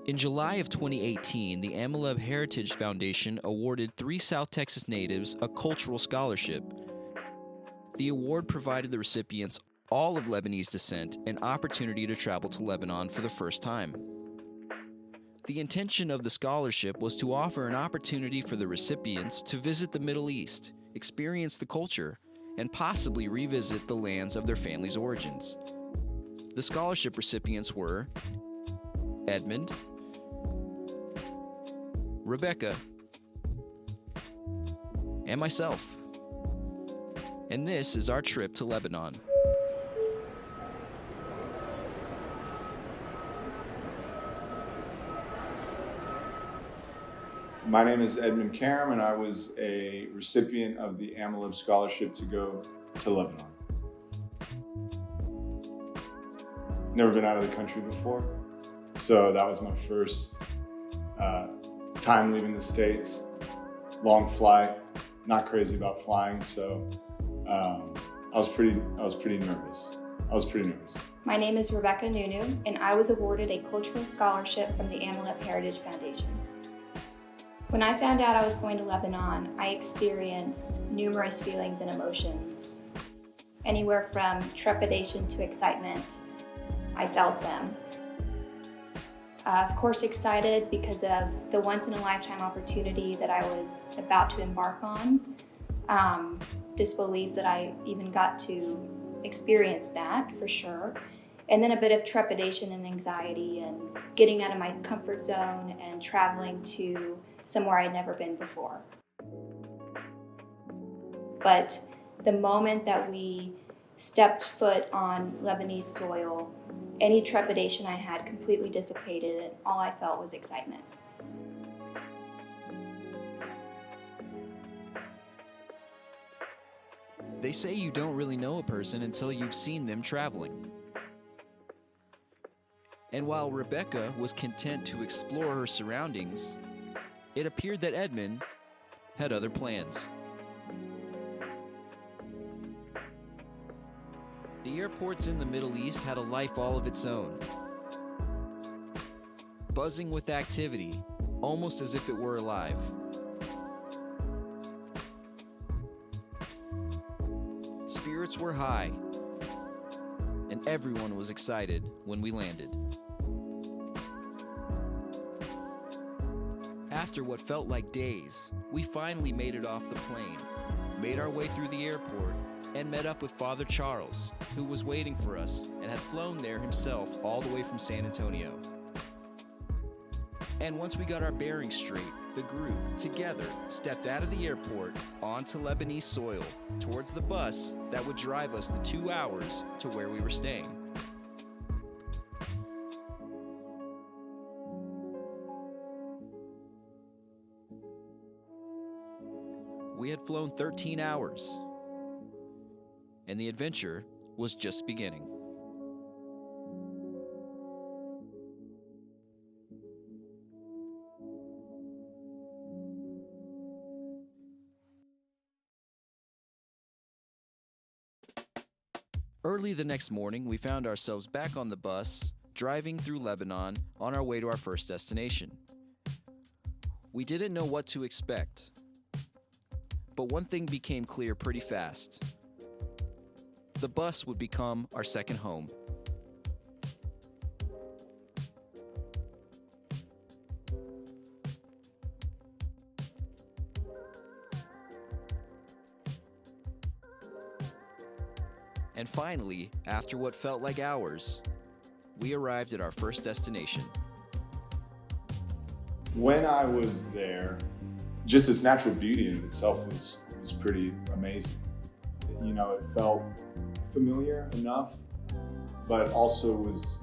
In July of 2018, the Ameleb Heritage Foundation awarded 3 South Texas natives a cultural scholarship. The award provided the recipients, all of Lebanese descent, an opportunity to travel to Lebanon for the first time. The intention of the scholarship was to offer an opportunity for the recipients to visit the Middle East, experience the culture, and possibly revisit the lands of their family's origins. The scholarship recipients were Edmund, Rebecca, and myself. And this is our trip to Lebanon. My name is Edmund Karam, and I was a recipient of the Ameleb Scholarship to go to Lebanon. Never been out of the country before, so that was my first time leaving the States. Long flight, not crazy about flying, so I was pretty nervous. My name is Rebecca Nunu, and I was awarded a cultural scholarship from the Ameleb Heritage Foundation. When I found out I was going to Lebanon, I experienced numerous feelings and emotions. Anywhere from trepidation to excitement, I felt them. Of course, excited because of the once-in-a-lifetime opportunity that I was about to embark on. Disbelief that I even got to experience that, for sure. And then a bit of trepidation and anxiety and getting out of my comfort zone and traveling to somewhere I'd never been before. But the moment that we stepped foot on Lebanese soil, any trepidation I had completely dissipated, and all I felt was excitement. They say you don't really know a person until you've seen them traveling. And while Rebecca was content to explore her surroundings, it appeared that Edmund had other plans. The airports in the Middle East had a life all of its own, buzzing with activity, almost as if it were alive. Spirits were high, and everyone was excited when we landed. After what felt like days, we finally made it off the plane, made our way through the airport, and met up with Father Charles, who was waiting for us and had flown there himself all the way from San Antonio. And once we got our bearings straight, the group, together, stepped out of the airport onto Lebanese soil towards the bus that would drive us the 2 hours to where we were staying. We had flown 13 hours, and the adventure was just beginning. Early the next morning, we found ourselves back on the bus, driving through Lebanon on our way to our first destination. We didn't know what to expect, but one thing became clear pretty fast. The bus would become our second home. And finally, after what felt like hours, we arrived at our first destination. When I was there, just its natural beauty in itself was pretty amazing. You know, it felt familiar enough, but also was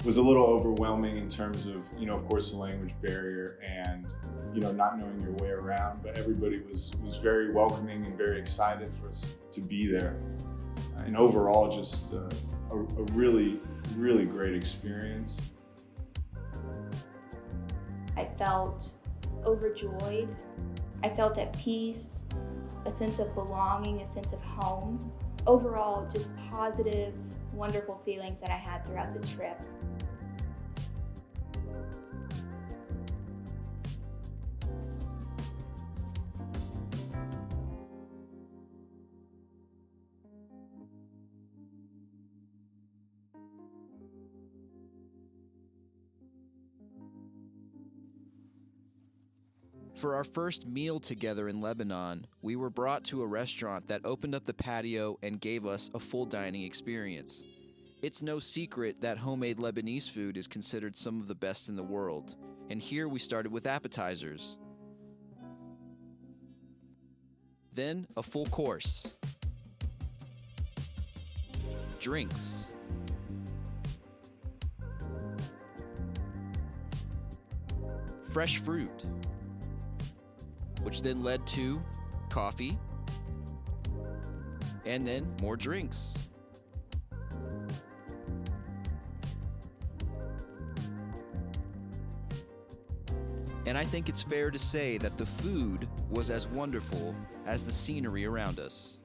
a little overwhelming in terms of, you know, of course, the language barrier and, you know, not knowing your way around. But everybody was very welcoming and very excited for us to be there. And overall, just a really, really great experience. I felt overjoyed. I felt at peace, a sense of belonging, a sense of home. Overall, just positive, wonderful feelings that I had throughout the trip. For our first meal together in Lebanon, we were brought to a restaurant that opened up the patio and gave us a full dining experience. It's no secret that homemade Lebanese food is considered some of the best in the world, and here we started with appetizers. Then a full course. Drinks. Fresh fruit, which then led to coffee, and then more drinks. And I think it's fair to say that the food was as wonderful as the scenery around us.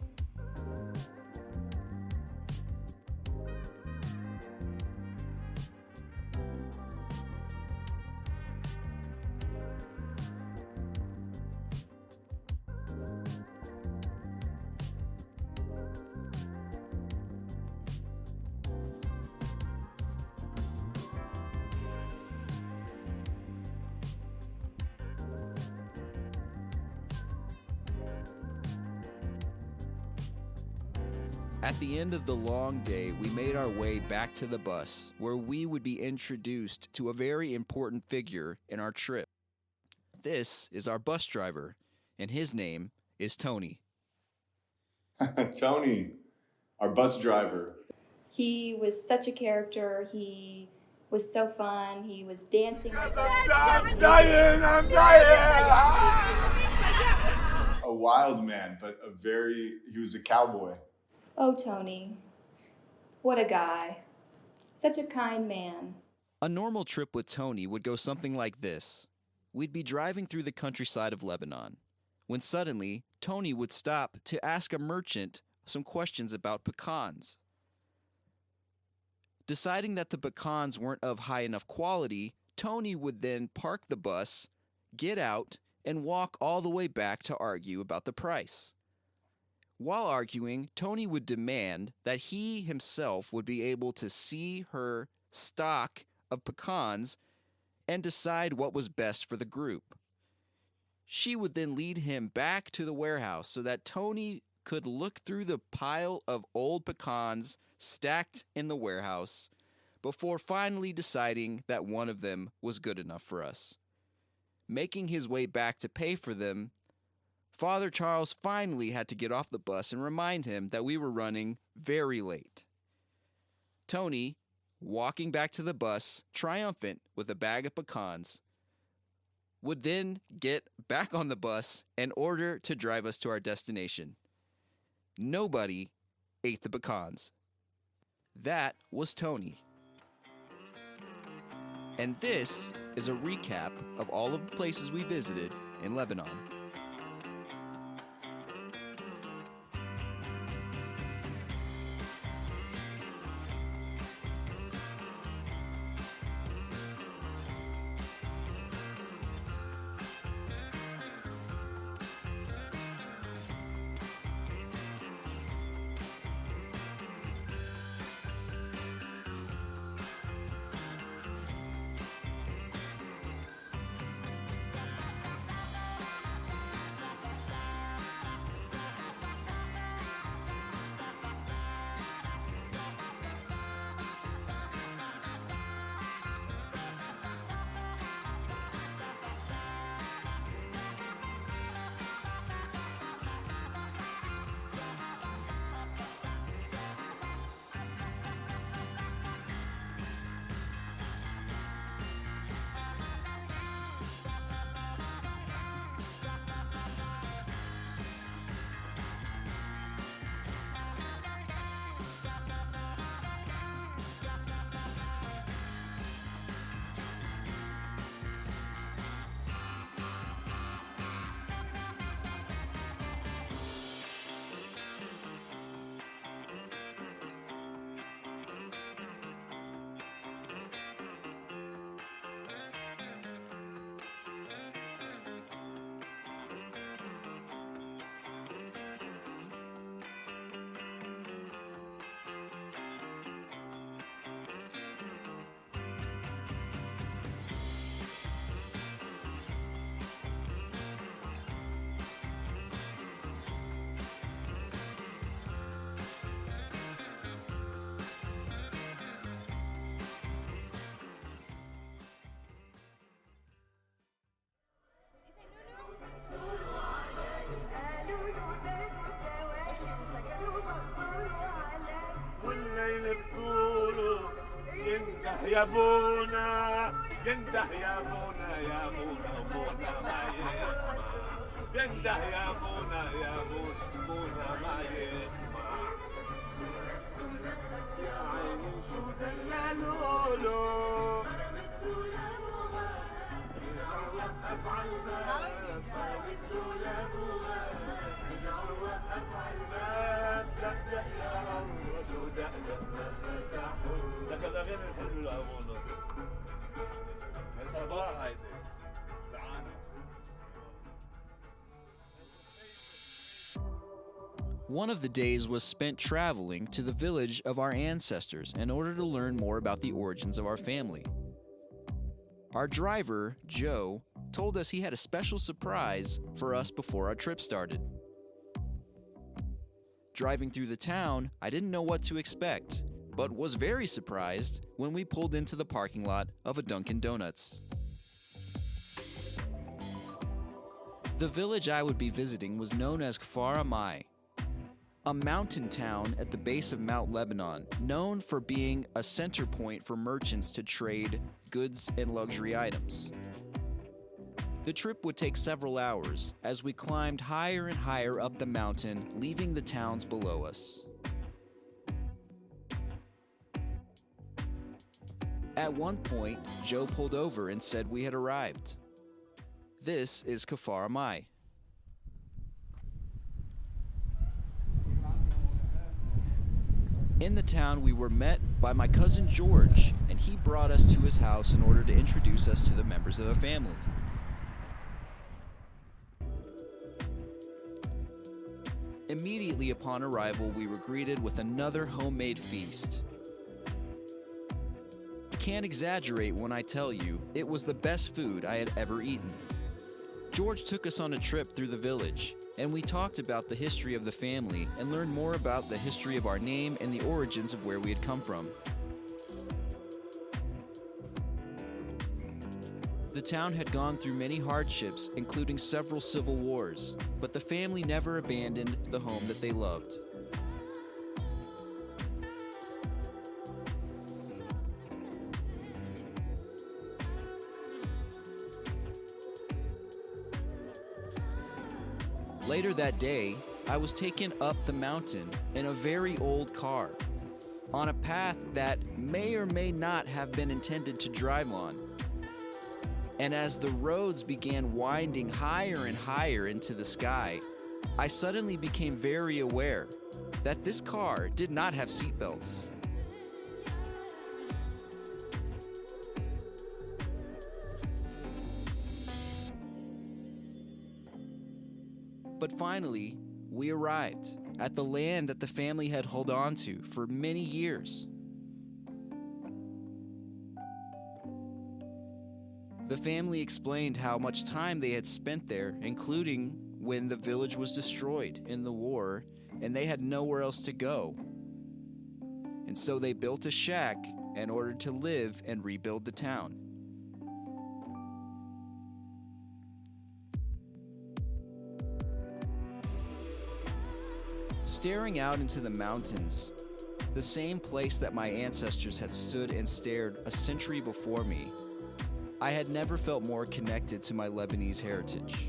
At the end of the long day, we made our way back to the bus, where we would be introduced to a very important figure in our trip. This is our bus driver, and his name is Tony. Tony, our bus driver. He was such a character. He was so fun. He was dancing. I'm dying! A wild man, but he was a cowboy. Oh, Tony. What a guy. Such a kind man. A normal trip with Tony would go something like this. We'd be driving through the countryside of Lebanon, when suddenly Tony would stop to ask a merchant some questions about pecans. Deciding that the pecans weren't of high enough quality, Tony would then park the bus, get out, and walk all the way back to argue about the price. While arguing, Tony would demand that he himself would be able to see her stock of pecans and decide what was best for the group. She would then lead him back to the warehouse so that Tony could look through the pile of old pecans stacked in the warehouse before finally deciding that one of them was good enough for us. Making his way back to pay for them, Father Charles finally had to get off the bus and remind him that we were running very late. Tony, walking back to the bus, triumphant with a bag of pecans, would then get back on the bus in order to drive us to our destination. Nobody ate the pecans. That was Tony. And this is a recap of all of the places we visited in Lebanon. يا بونا ينده يا بونا يا بونا بونا ما يسمع ينده يا بونا يا بونا بونا ما يسمع يا عيني شو دلالولو وقف على الباب وقف على الباب دقدق يا رمرش ودقدق ما فتحوا لك الاغاني الحلوه لابونا الصباح هيدي تعاني. One of the days was spent traveling to the village of our ancestors in order to learn more about the origins of our family. Our driver, Joe, told us he had a special surprise for us before our trip started. Driving through the town, I didn't know what to expect, but was very surprised when we pulled into the parking lot of a Dunkin' Donuts. The village I would be visiting was known as Kfar Amai, a mountain town at the base of Mount Lebanon, known for being a center point for merchants to trade goods and luxury items. The trip would take several hours as we climbed higher and higher up the mountain, leaving the towns below us. At one point, Joe pulled over and said we had arrived. This is Kfar Amai. In the town, we were met by my cousin George, and he brought us to his house in order to introduce us to the members of the family. Immediately upon arrival, we were greeted with another homemade feast. I can't exaggerate when I tell you, it was the best food I had ever eaten. George took us on a trip through the village, and we talked about the history of the family and learned more about the history of our name and the origins of where we had come from. The town had gone through many hardships, including several civil wars, but the family never abandoned the home that they loved. Later that day, I was taken up the mountain in a very old car, on a path that may or may not have been intended to drive on. And as the roads began winding higher and higher into the sky, I suddenly became very aware that this car did not have seatbelts. But finally, we arrived at the land that the family had held on to for many years. The family explained how much time they had spent there, including when the village was destroyed in the war and they had nowhere else to go. And so they built a shack in order to live and rebuild the town. Staring out into the mountains, the same place that my ancestors had stood and stared a century before me, I had never felt more connected to my Lebanese heritage.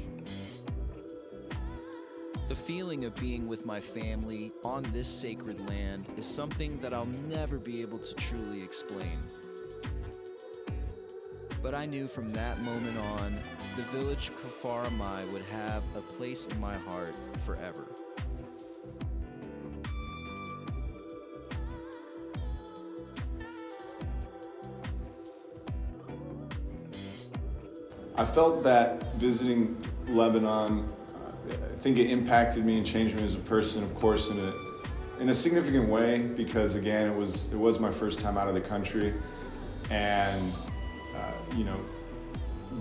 The feeling of being with my family on this sacred land is something that I'll never be able to truly explain. But I knew from that moment on, the village of Kfar Amai would have a place in my heart forever. I felt that visiting Lebanon, I think it impacted me and changed me as a person, of course, in a significant way, because again, it was my first time out of the country, and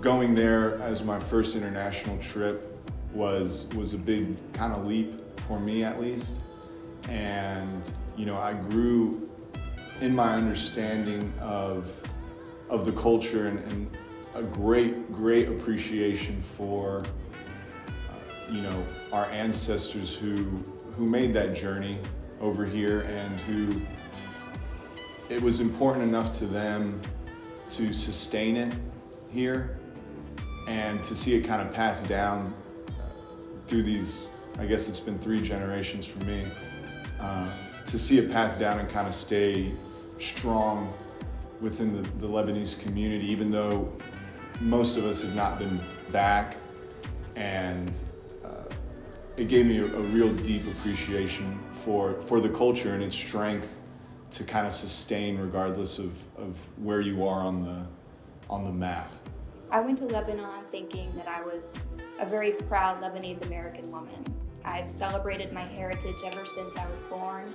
going there as my first international trip was a big kind of leap for me, at least. And I grew in my understanding of the culture and a great appreciation for our ancestors who made that journey over here, and who it was important enough to them to sustain it here and to see it kind of pass down through these, I guess it's been 3 generations for me, to see it pass down and kind of stay strong within the Lebanese community, even though most of us have not been back. And it gave me a real deep appreciation for the culture and its strength to kind of sustain regardless of where you are on the map. I went to Lebanon thinking that I was a very proud Lebanese American woman. I've celebrated my heritage ever since I was born,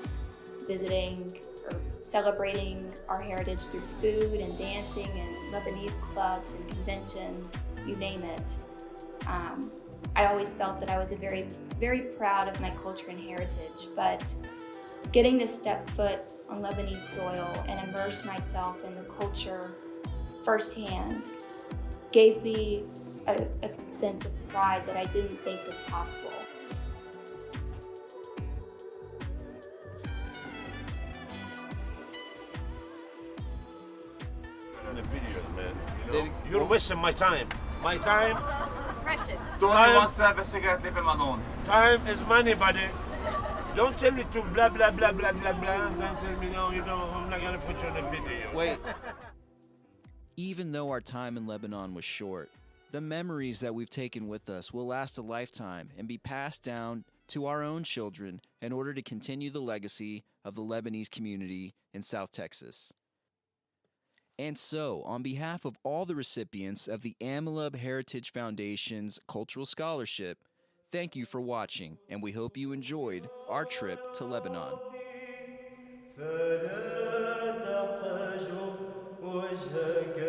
visiting or celebrating our heritage through food and dancing and Lebanese clubs and conventions, you name it. I always felt that I was very, very proud of my culture and heritage, but getting to step foot on Lebanese soil and immerse myself in the culture firsthand gave me a sense of pride that I didn't think was possible. The videos, man. You know? You're wasting my time. My time. Precious. Tony wants to have a cigarette, leave him alone. Time is money, buddy. Don't tell me to blah blah blah blah blah blah. Don't tell me no. You know I'm not gonna put you on a video. Wait. Even though our time in Lebanon was short, the memories that we've taken with us will last a lifetime and be passed down to our own children in order to continue the legacy of the Lebanese community in South Texas. And so, on behalf of all the recipients of the Ameleb Heritage Foundation's Cultural Scholarship, thank you for watching, and we hope you enjoyed our trip to Lebanon. فنادى حاج وجهك